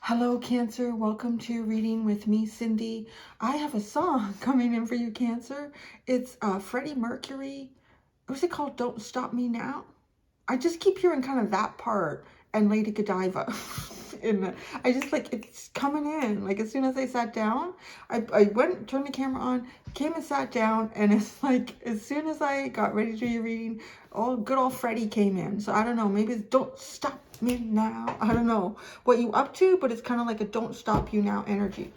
Hello, Cancer. Welcome to your reading with me, Cindy. I have a song coming in for you, Cancer. It's Freddie Mercury. What's it called? Don't Stop Me Now. I just keep hearing kind of that part and Lady Godiva. I just like, it's coming in. Like as soon as I sat down, I went, turned the camera on, came and sat down, and it's like, as soon as I got ready to do your reading, good old Freddie came in. So I don't know, maybe it's Don't Stop Me Now. I don't know what you up to, but it's kind of like a Don't Stop You Now energy.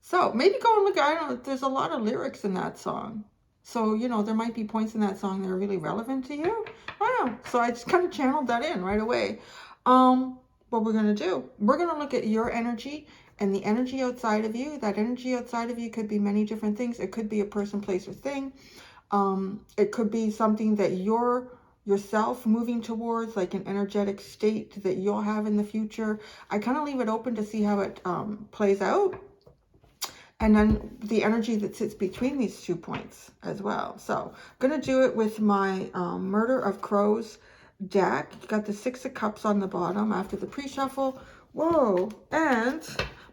So maybe go and look, I don't know, there's a lot of lyrics in that song. So, you know, there might be points in that song that are really relevant to you. I don't know. So I just kind of channeled that in right away. What we're going to do, we're going to look at your energy and the energy outside of you. That energy outside of you could be many different things. It could be a person, place, or thing. It could be something that you're yourself moving towards, like an energetic state that you'll have in the future. I kind of leave it open to see how it plays out. And then the energy that sits between these 2 points as well. So I'm going to do it with my Murder of Crows deck. You got the 6 of Cups on the bottom after the pre-shuffle. Whoa. And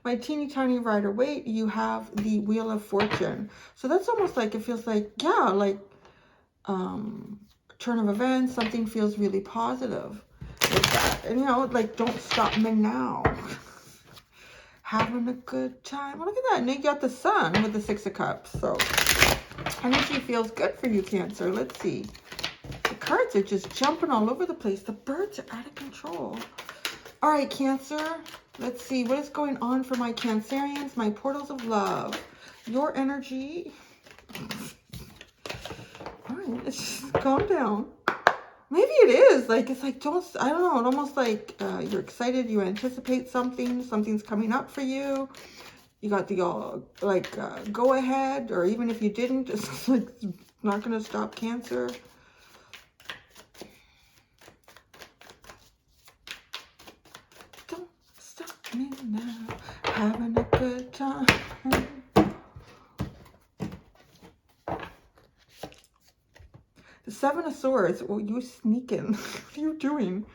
my teeny tiny Rider-Waite, you have the Wheel of Fortune. So that's almost like, it feels like, yeah, like turn of events. Something feels really positive with that. And, you know, like, don't stop me now. Having a good time. Well, look at that. And you got the Sun with the 6 of Cups. So energy feels good for you, Cancer. Let's see. The cards are just jumping all over the place. The birds are out of control. All right, Cancer. Let's see. What is going on for my Cancerians? My portals of love. Your energy. All right. Let's just calm down. Maybe it is like, it's like, I don't know, it almost like you're excited, you anticipate something, something's coming up for you. You got the go ahead, or even if you didn't, it's like not going to stop, Cancer. Don't stop me now, having a good time. The 7 of Swords. Well, you sneaking. What are you doing?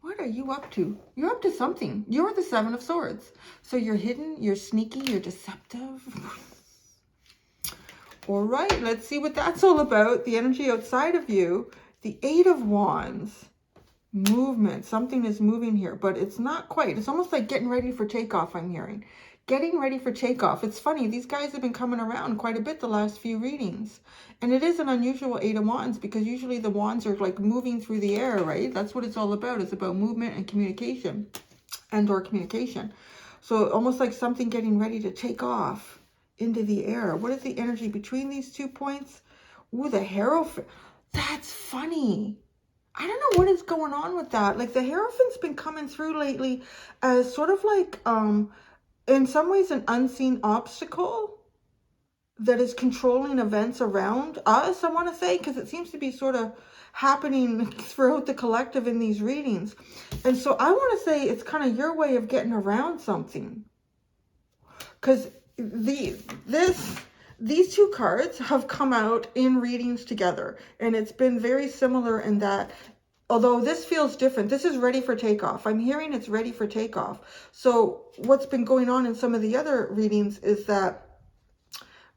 What are you up to? You're up to something. You're the 7 of Swords. So you're hidden, you're sneaky, you're deceptive. All right, let's see what that's all about. The energy outside of you. The 8 of Wands. Movement. Something is moving here, but it's not quite. It's almost like getting ready for takeoff, I'm hearing. Getting ready for takeoff. It's funny, these guys have been coming around quite a bit the last few readings. And it is an unusual 8 of Wands, because usually the wands are like moving through the air, right? That's what it's all about. It's about movement and communication, and/or communication. So almost like something getting ready to take off into the air. What is the energy between these 2 points? Ooh, the Hierophant. That's funny. I don't know what is going on with that. Like the Hierophant's been coming through lately as sort of like, in some ways, an unseen obstacle that is controlling events around us, I want to say, because it seems to be sort of happening throughout the collective in these readings. And so I want to say it's kind of your way of getting around something. Because these 2 cards have come out in readings together, and it's been very similar in that, although this feels different, this is ready for takeoff. I'm hearing it's ready for takeoff. So what's been going on in some of the other readings is that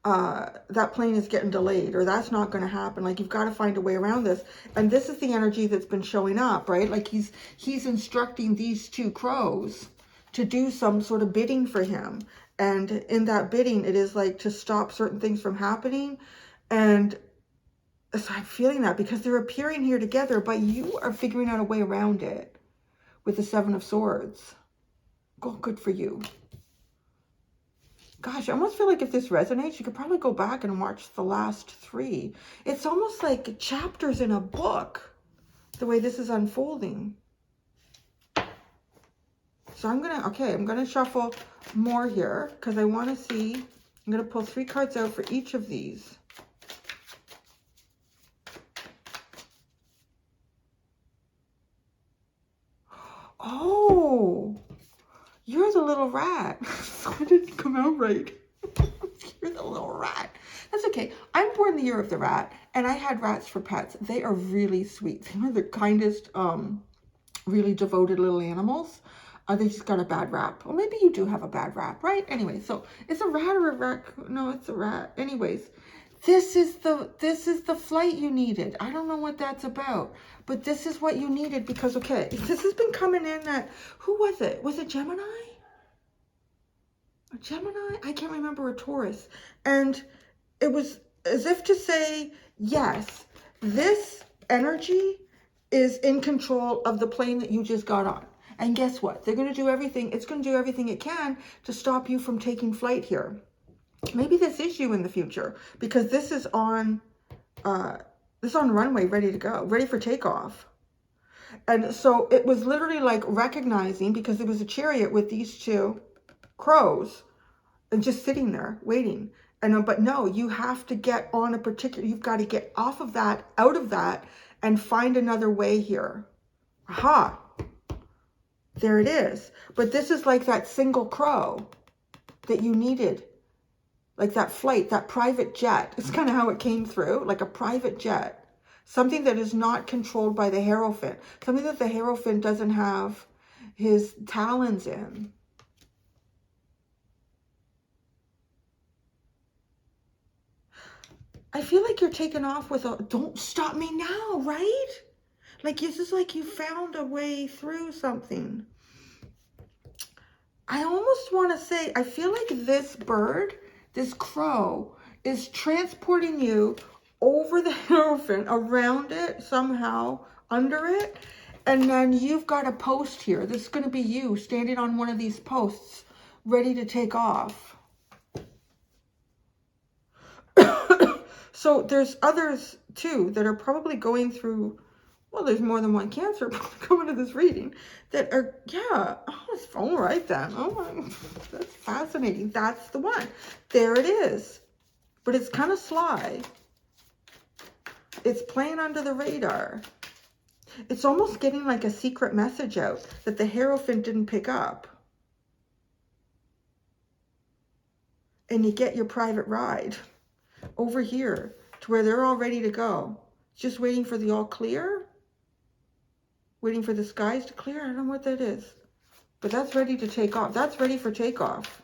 that plane is getting delayed, or that's not going to happen. Like, you've got to find a way around this. And this is the energy that's been showing up, right? Like he's instructing these 2 crows to do some sort of bidding for him. And in that bidding, it is like to stop certain things from happening. And so I'm feeling that because they're appearing here together, but you are figuring out a way around it with the 7 of Swords. Oh, good for you. Gosh, I almost feel like if this resonates, you could probably go back and watch the last 3. It's almost like chapters in a book, the way this is unfolding. So I'm going to shuffle more here because I want to see. I'm going to pull 3 cards out for each of these. Oh, you're the little rat. It didn't come out right. You're the little rat. That's okay. I'm born the year of the rat, and I had rats for pets. They are really sweet. They are the kindest, really devoted little animals. They just got a bad rap. Or maybe you do have a bad rap, right? Anyway, so it's a rat or a raccoon? No, it's a rat. Anyways, this is the flight you needed. I don't know what that's about, but this is what you needed because, okay, this has been coming in at, who was it? Was it Gemini? A Gemini? I can't remember, a Taurus. And it was as if to say, yes, this energy is in control of the plane that you just got on. And guess what? They're going to do everything. It's going to do everything it can to stop you from taking flight here. Maybe this is you in the future because this is on runway, ready to go, ready for takeoff. And so it was literally like recognizing, because there was a chariot with these two crows and just sitting there waiting. And but no, you have to get on a particular, you've got to get off of that, out of that, and find another way here. Aha. There it is. But this is like that single crow that you needed. Like that flight, that private jet. It's kind of how it came through, like a private jet. Something that is not controlled by the Hierophant. Something that the Hierophant doesn't have his talons in. I feel like you're taking off with a, don't stop me now, right? Like this is like you found a way through something. I almost want to say, I feel like this bird, this crow, is transporting you over the Hierophant, around it, somehow, under it. And then you've got a post here. This is going to be you standing on one of these posts, ready to take off. So there's others too that are probably going through, well, there's more than one Cancer coming to this reading that are, yeah, oh, it's all right then. Oh my, that's fascinating. That's the one. There it is. But it's kind of sly. It's playing under the radar. It's almost getting like a secret message out that the Hierophant didn't pick up. And you get your private ride over here to where they're all ready to go. Just waiting for the all clear. Waiting for the skies to clear. I don't know what that is. But that's ready to take off. That's ready for takeoff.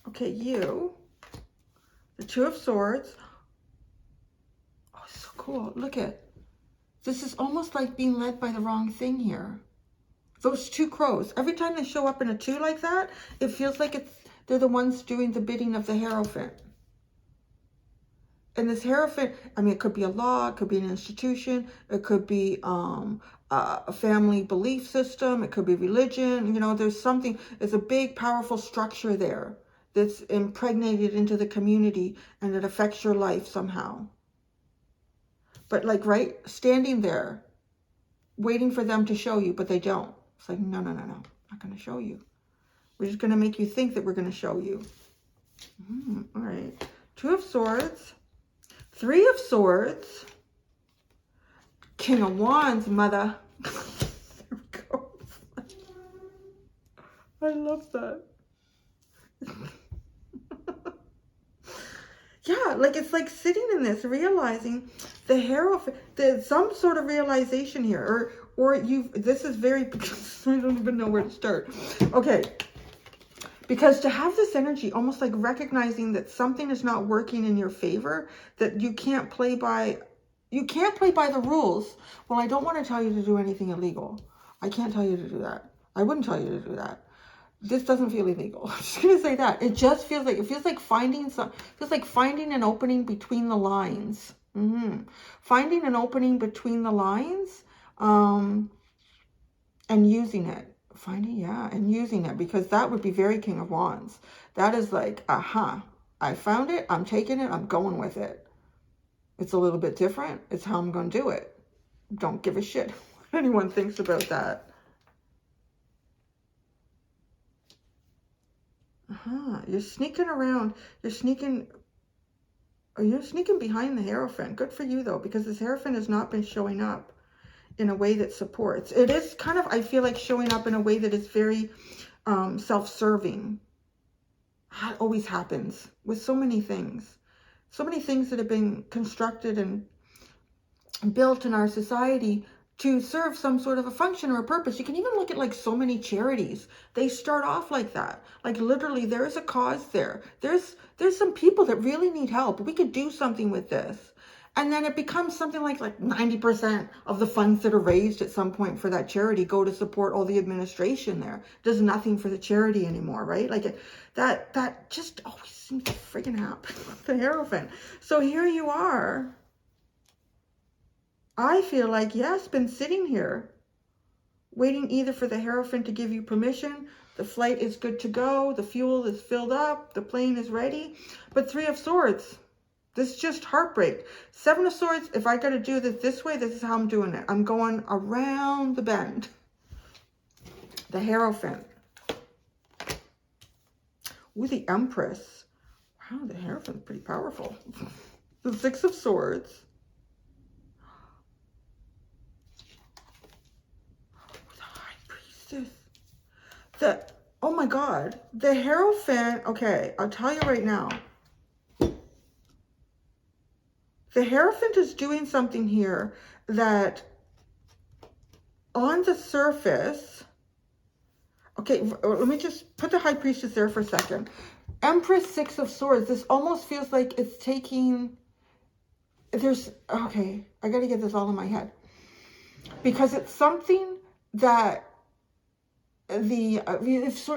Okay, you. The Two of Swords. Oh, so cool. Look at. This is almost like being led by the wrong thing here. Those two crows. Every time they show up in a two like that, it feels like they're the ones doing the bidding of the Hierophant. And this Hierophant, I mean, it could be a law, it could be an institution, it could be a family belief system, it could be religion. You know, there's something, there's a big, powerful structure there that's impregnated into the community and it affects your life somehow. But like, right, standing there, waiting for them to show you, but they don't. It's like, no, no, no, no, not going to show you. We're just going to make you think that we're going to show you. All right. Two of Swords. Three of Swords. King of Wands, mother. There we go. I love that. Yeah, like it's like sitting in this, realizing the Hierophant, there's some sort of realization here, or you've, this is very, I don't even know where to start. Okay, because to have this energy, almost like recognizing that something is not working in your favor, that you can't play by, the rules. Well, I don't want to tell you to do anything illegal. I can't tell you to do that. I wouldn't tell you to do that. This doesn't feel illegal. I'm just gonna say that. It just feels like finding an opening between the lines. Finding an opening between the lines, and using it. And using it, because that would be very King of Wands. That is like, aha, I found it, I'm taking it, I'm going with it. It's a little bit different. It's how I'm gonna do it. Don't give a shit what anyone thinks about that. You're sneaking around. You're sneaking Oh, you're sneaking behind the Hierophant. Good for you, though, because this Hierophant has not been showing up in a way that supports. It is kind of, I feel like, showing up in a way that is very self-serving. That always happens with so many things. So many things that have been constructed and built in our society to serve some sort of a function or a purpose. You can even look at like so many charities. They start off like that. Like literally there's a cause there. There's some people that really need help. We could do something with this. And then it becomes something like 90% of the funds that are raised at some point for that charity go to support all the administration there. Does nothing for the charity anymore, right? Like that just always seems to friggin' happen with the Hierophant. So here you are. I feel like, yes, been sitting here waiting either for the Hierophant to give you permission, the flight is good to go, the fuel is filled up, the plane is ready. But Three of Swords, this is just heartbreak. Seven of Swords, if I got to do this way, this is how I'm doing it. I'm going around the bend. The Hierophant. Ooh, the Empress. Wow, the Hierophant's pretty powerful. The Six of Swords. Oh my God, the Hierophant, okay, I'll tell you right now. The Hierophant is doing something here that on the surface, okay, let me just put the High Priestess there for a second. Empress, Six of Swords, this almost feels like it's taking, okay, I got to get this all in my head. Because it's something that if you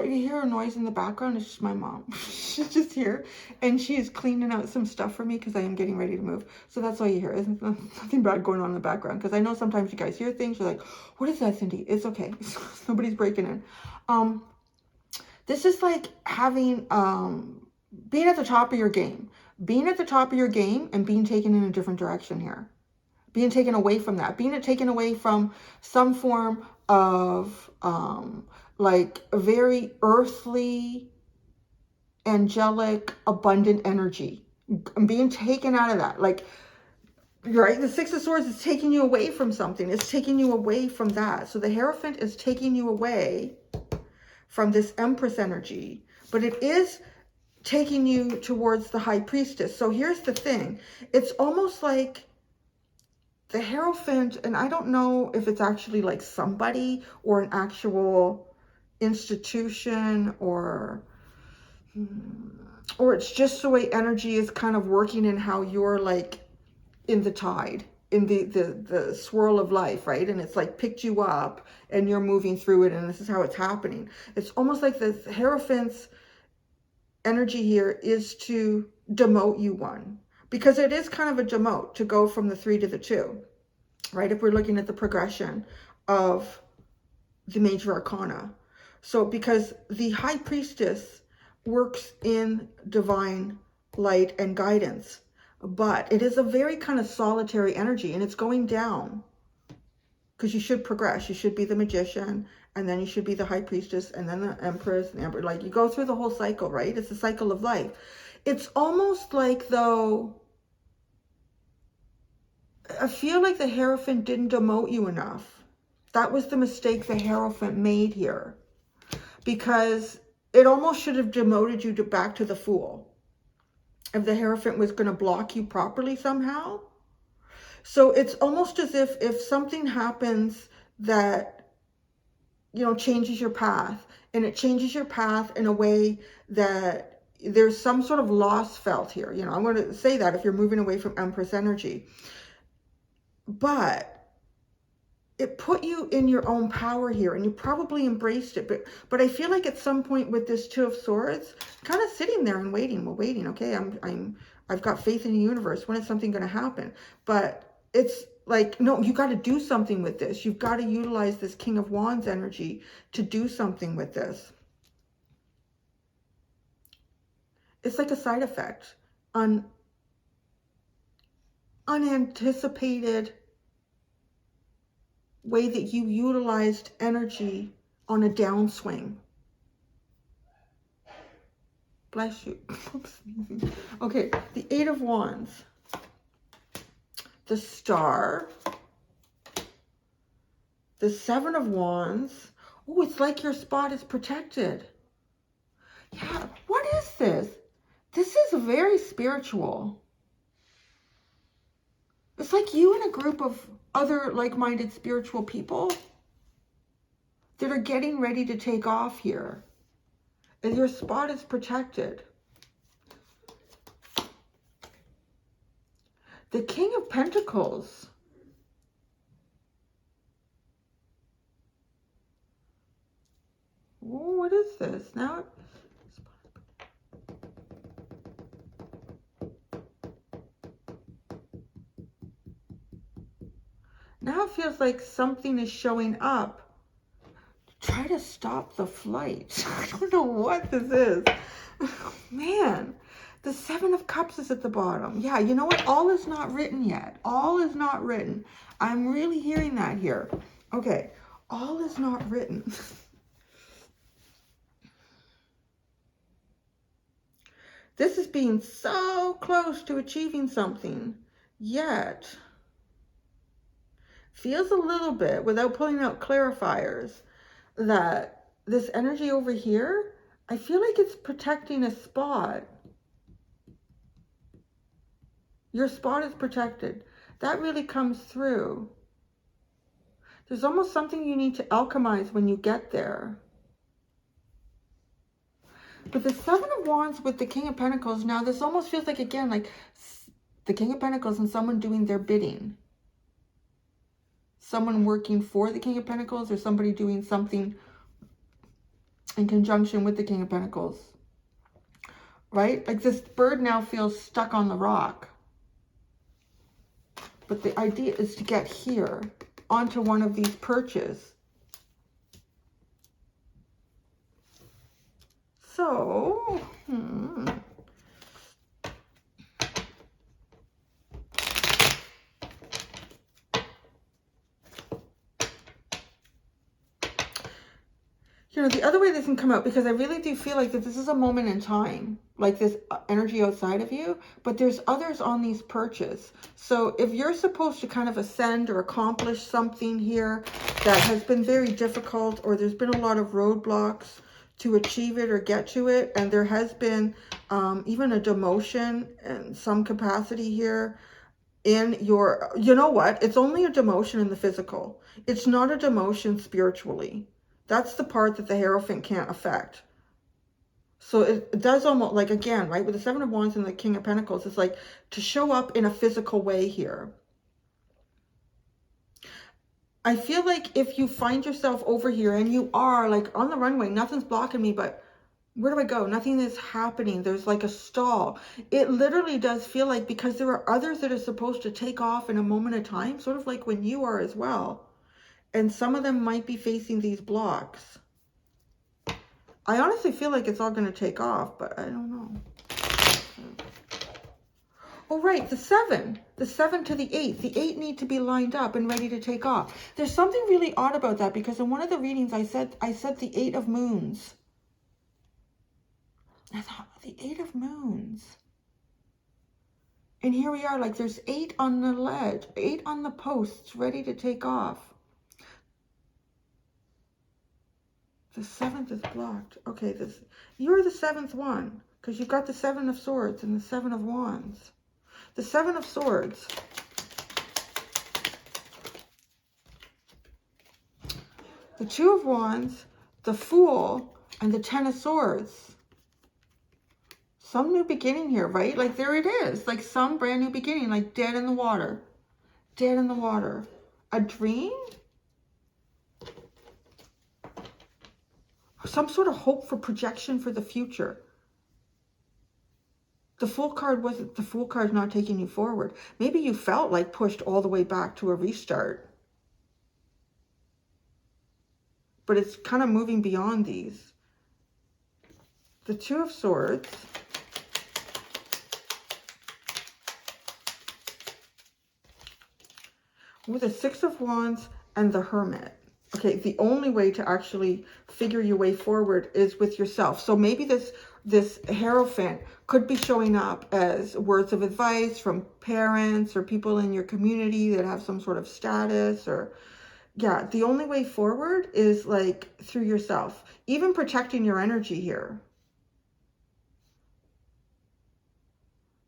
hear a noise in the background, it's just my mom. She's just here and she's cleaning out some stuff for me because I am getting ready to move. So that's all you hear. Isn't nothing bad going on in the background, because I know sometimes you guys hear things, you're like, what is that, Cindy? It's okay. Nobody's breaking in. This is like having being at the top of your game. Being at the top of your game and being taken in a different direction here. Being taken away from that. Being taken away from some form of like a very earthly, angelic, abundant energy. Being taken out of that. Like, right? The Six of Swords is taking you away from something. It's taking you away from that. So the Hierophant is taking you away from this Empress energy. But it is taking you towards the High Priestess. So here's the thing. It's almost like the Hierophant, and I don't know if it's actually like somebody or an actual institution or it's just the way energy is kind of working and how you're like in the tide, in the swirl of life, right? And it's like picked you up and you're moving through it, and this is how it's happening. It's almost like the Hierophant's energy here is to demote you one. Because it is kind of a demote to go from the 3 to the 2, right? If we're looking at the progression of the major arcana. So because the High Priestess works in divine light and guidance, but it is a very kind of solitary energy, and it's going down because you should progress. You should be the Magician, and then you should be the High Priestess, and then the Empress, and Emperor. Like you go through the whole cycle, right? It's a cycle of life. It's almost like though, I feel like the Hierophant didn't demote you enough. That was the mistake the Hierophant made here. Because it almost should have demoted you back to the Fool. If the Hierophant was going to block you properly somehow. So it's almost as if something happens that, you know, changes your path. And it changes your path in a way that there's some sort of loss felt here. You know, I'm going to say that if you're moving away from Empress energy. But it put you in your own power here, and you probably embraced it. But I feel like at some point with this Two of Swords, kind of sitting there and waiting. Well, waiting. Okay, I've got faith in the universe. When is something going to happen? But it's like, no, you got to do something with this. You've got to utilize this King of Wands energy to do something with this. It's like a side effect, unanticipated way that you utilized energy on a downswing. Bless you. Okay, the Eight of Wands. The Star. The Seven of Wands. Oh, it's like your spot is protected. Yeah, what is this? This is very spiritual. It's like you and a group of other like-minded spiritual people that are getting ready to take off here. And your spot is protected. The King of Pentacles. Oh, what is this? Now it feels like something is showing up. Try to stop the flight. I don't know what this is. Man, the Seven of Cups is at the bottom. Yeah, you know what? All is not written yet. All is not written. I'm really hearing that here. Okay, all is not written. This is being so close to achieving something, yet feels a little bit, without pulling out clarifiers, that this energy over here, I feel like it's protecting a spot. Your spot is protected. That really comes through. There's almost something you need to alchemize when you get there. But the Seven of Wands with the King of Pentacles, now this almost feels like, again, like the King of Pentacles and someone doing their bidding. Someone working for the King of Pentacles, or somebody doing something in conjunction with the King of Pentacles. Right? Like this bird now feels stuck on the rock. But the idea is to get here onto one of these perches. So, you know, the other way this can come out, because I really do feel like that this is a moment in time, like this energy outside of you, but there's others on these perches. So if you're supposed to kind of ascend or accomplish something here that has been very difficult, or there's been a lot of roadblocks to achieve it or get to it, and there has been even a demotion in some capacity here in your, you know what, it's only a demotion in the physical. It's not a demotion spiritually. That's the part that the Hierophant can't affect. So it does almost, like, again, right, with the Seven of Wands and the King of Pentacles, it's like to show up in a physical way here. I feel like if you find yourself over here and you are like on the runway, nothing's blocking me, but where do I go? Nothing is happening. There's like a stall. It literally does feel like, because there are others that are supposed to take off in a moment of time, sort of like when you are as well. And some of them might be facing these blocks. I honestly feel like it's all going to take off, but I don't know. Oh, right, the 7 to the 8. The 8 need to be lined up and ready to take off. There's something really odd about that, because in one of the readings I said the 8 of Moons. I thought, the 8 of Moons. And here we are, like there's 8 on the ledge, 8 on the posts, ready to take off. The 7th is blocked. Okay, you're the 7th one, because you've got the 7 of Swords and the 7 of Wands. The 7 of Swords. The 2 of Wands, the Fool, and the 10 of Swords. Some new beginning here, right? Like there it is, like some brand new beginning, like dead in the water. Dead in the water. A dream? Some sort of hope for projection for the future. The Fool card wasn't, the Fool card's not taking you forward. Maybe you felt like pushed all the way back to a restart. But it's kind of moving beyond these. The 2 of Swords. With the 6 of Wands and the Hermit. Okay, the only way to actually figure your way forward is with yourself. So maybe this this Hierophant could be showing up as words of advice from parents or people in your community that have some sort of status, or yeah, the only way forward is like through yourself, even protecting your energy here.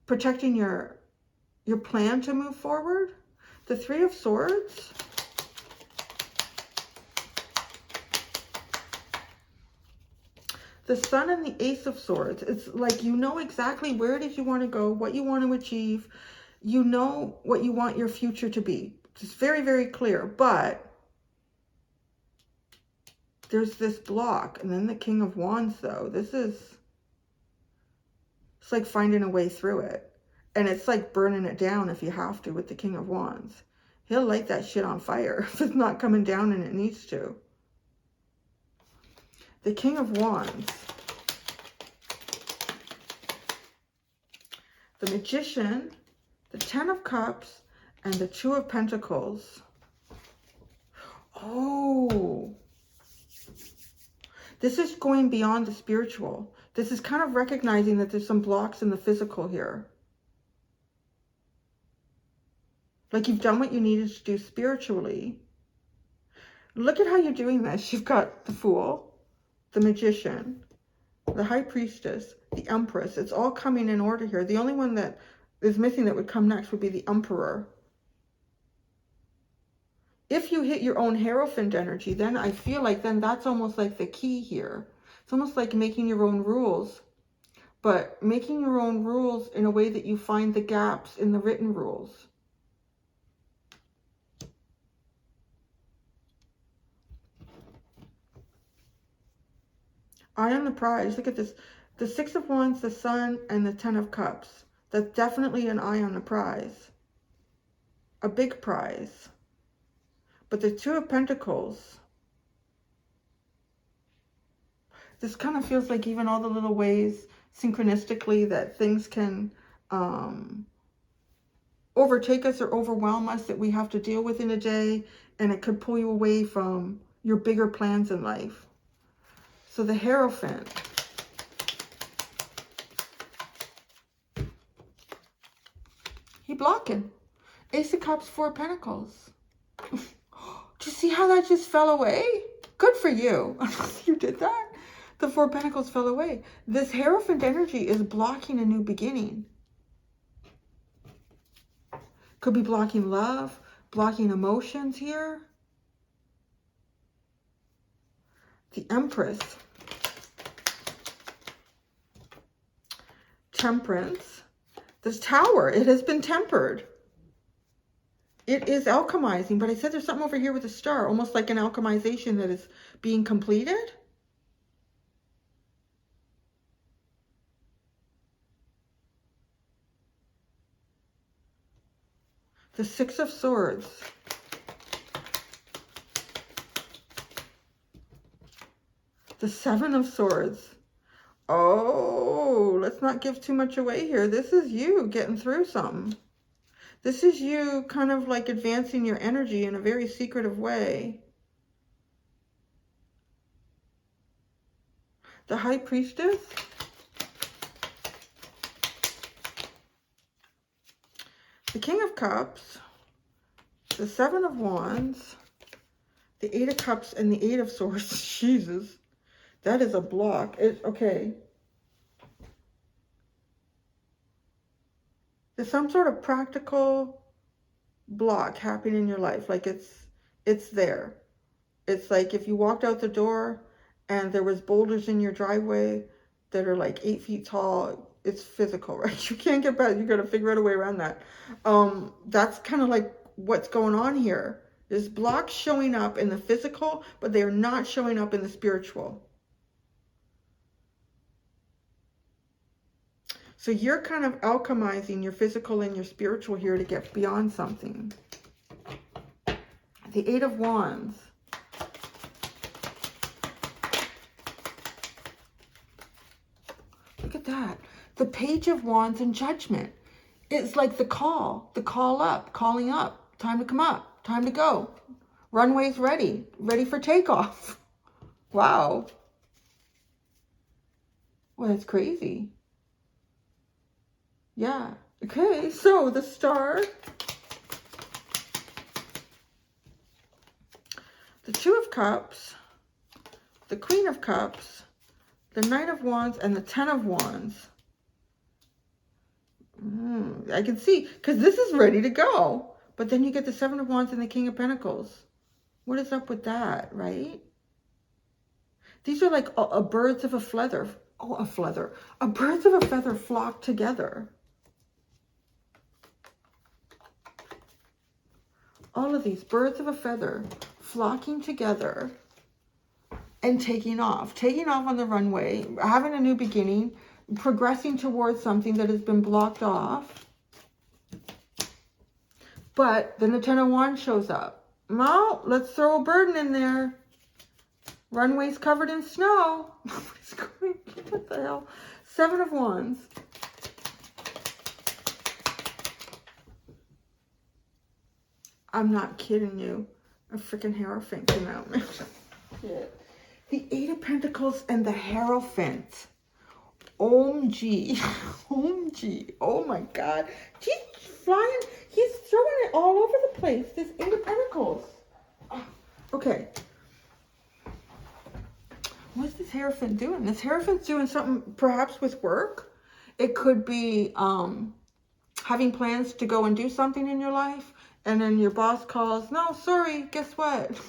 Protecting your plan to move forward. The Three of Swords. The Sun and the Ace of Swords. It's like you know exactly where it is you want to go, what you want to achieve. You know what you want your future to be. It's very, very clear. But there's this block. And then the King of Wands, though. It's like finding a way through it. And it's like burning it down if you have to with the King of Wands. He'll light that shit on fire if it's not coming down and it needs to. The King of Wands. The Magician, the Ten of Cups, and the Two of Pentacles. Oh. This is going beyond the spiritual. This is kind of recognizing that there's some blocks in the physical here. Like you've done what you needed to do spiritually. Look at how you're doing this. You've got the Fool, the Magician, the High Priestess, the Empress. It's all coming in order here. The only one that is missing that would come next would be the Emperor. If you hit your own Hierophant energy, then I feel like then that's almost like the key here. It's almost like making your own rules, but making your own rules in a way that you find the gaps in the written rules. Eye on the prize. Look at this. The Six of Wands, the Sun, and the Ten of Cups. That's definitely an eye on the prize. A big prize. But the Two of Pentacles. This kind of feels like even all the little ways synchronistically that things can overtake us or overwhelm us that we have to deal with in a day. And it could pull you away from your bigger plans in life. So the Hierophant. He blocking. Ace of Cups, Four of Pentacles. Do you see how that just fell away? Good for you. You did that. The Four of Pentacles fell away. This Hierophant energy is blocking a new beginning. Could be blocking love, blocking emotions here. The Empress. Temperance. This Tower, it has been tempered. It is alchemizing, but I said there's something over here with a star, almost like an alchemization that is being completed. The Six of Swords. The Seven of Swords. Oh, let's not give too much away here. This is you getting through something. This is you kind of like advancing your energy in a very secretive way. The High Priestess. The King of Cups. The Seven of Wands. The Eight of Cups and the Eight of Swords. Jesus. That is a block. Okay. There's some sort of practical block happening in your life. Like it's there. It's like if you walked out the door and there was boulders in your driveway that are like 8 feet tall, it's physical, right? You can't get back. You got to figure out a way around that. That's kind of like what's going on here. There's blocks showing up in the physical, but they are not showing up in the spiritual. So you're kind of alchemizing your physical and your spiritual here to get beyond something. The Eight of Wands. Look at that. The Page of Wands and Judgment. It's like the call up, calling up. Time to come up, time to go. Runway's ready for takeoff. Wow. Well, that's crazy. Yeah. Okay, so the Star, the Two of Cups, the Queen of Cups, the Knight of Wands, and the Ten of Wands. I can see, because this is ready to go. But then you get the Seven of Wands and the King of Pentacles. What is up with that, right? These are like a birds of a feather. Oh, a feather. A birds of a feather flock together. All of these birds of a feather flocking together and taking off on the runway, having a new beginning, progressing towards something that has been blocked off. But then the Ten of Wands shows up. Well, let's throw a burden in there. Runway's covered in snow. What the hell? Seven of Wands. I'm not kidding you. A freaking Hierophant came out. The Eight of Pentacles and the Hierophant. OMG. OMG. Oh my God. He's flying. He's throwing it all over the place. This Eight of Pentacles. Oh, okay. What's this Hierophant doing? This Hierophant's doing something perhaps with work. It could be having plans to go and do something in your life. And then your boss calls, no, sorry, guess what?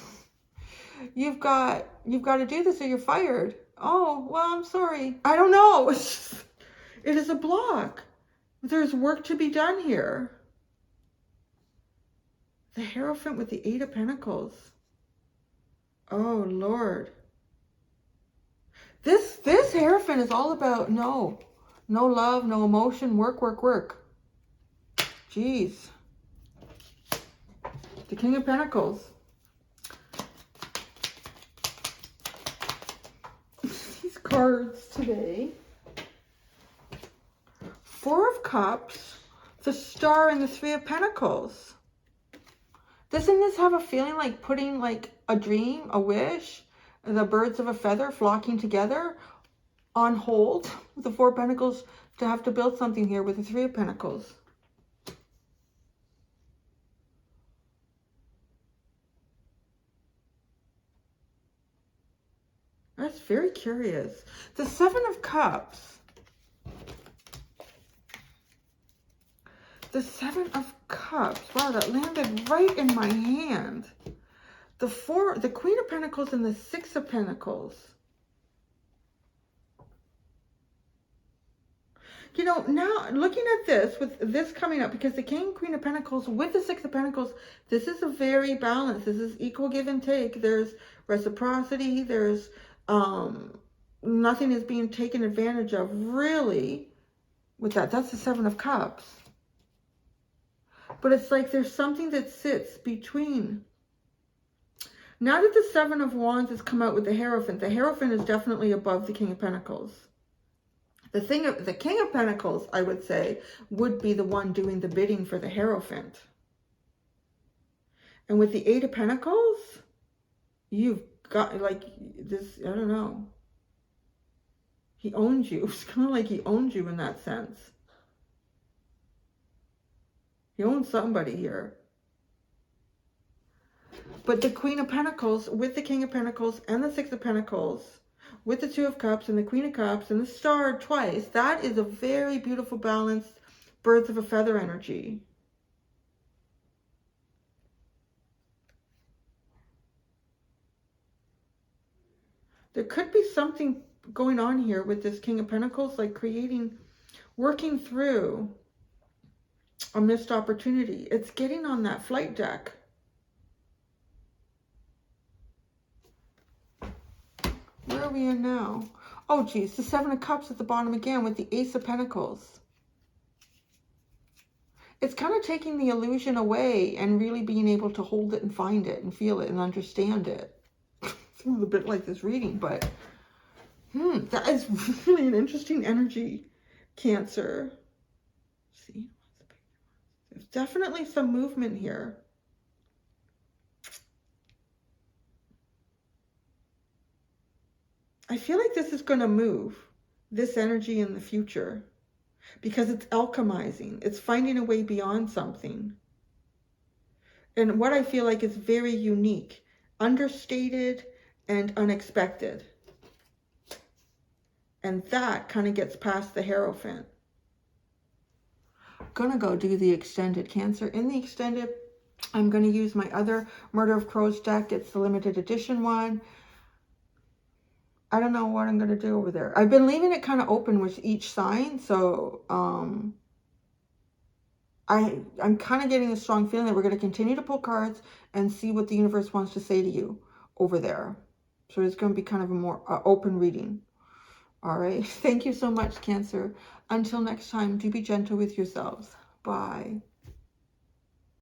You've got to do this or you're fired. Oh, well, I'm sorry. I don't know. It is a block. There's work to be done here. The Hierophant with the Eight of Pentacles. Oh, Lord. This Hierophant is all about no love, no emotion, work, work, work. Jeez. The King of Pentacles. These cards today. Four of Cups, the Star, and the Three of Pentacles. Doesn't this have a feeling like putting like a dream, a wish, the birds of a feather flocking together on hold with the Four of Pentacles to have to build something here with the Three of Pentacles? That's very curious. The Seven of Cups. The Seven of Cups. Wow, that landed right in my hand. The Queen of Pentacles and the Six of Pentacles. You know, now looking at this, with this coming up, because the King, Queen of Pentacles with the Six of Pentacles, this is a very balanced. This is equal give and take. There's reciprocity. There's nothing is being taken advantage of, really, with that. That's the Seven of Cups. But it's like there's something that sits between. Now that the Seven of Wands has come out with the Hierophant is definitely above the King of Pentacles. The King of Pentacles, I would say, would be the one doing the bidding for the Hierophant. And with the Eight of Pentacles, you've got, like, this, I don't know. He owns you. It's kind of like he owns you in that sense. He owns somebody here. But the Queen of Pentacles with the King of Pentacles and the Six of Pentacles with the Two of Cups and the Queen of Cups and the Star twice, that is a very beautiful, balanced birds of a feather energy. There could be something going on here with this King of Pentacles, like working through a missed opportunity. It's getting on that flight deck. Where are we in now? Oh, geez, the Seven of Cups at the bottom again with the Ace of Pentacles. It's kind of taking the illusion away and really being able to hold it and find it and feel it and understand it. It's a little bit like this reading, but that is really an interesting energy, Cancer. See, there's definitely some movement here. I feel like this is going to move. this energy in the future, because it's alchemizing. It's finding a way beyond something. And what I feel like is very unique, understated, and unexpected. And that kind of gets past the Hierophant. Gonna go do the extended, Cancer. In the extended, I'm going to use my other Murder of Crows deck. It's the limited edition one. I don't know what I'm going to do over there. I've been leaving it kind of open with each sign. So I'm kind of getting a strong feeling that we're going to continue to pull cards and see what the universe wants to say to you over there. So it's going to be kind of a more open reading. All right. Thank you so much, Cancer. Until next time, do be gentle with yourselves. Bye.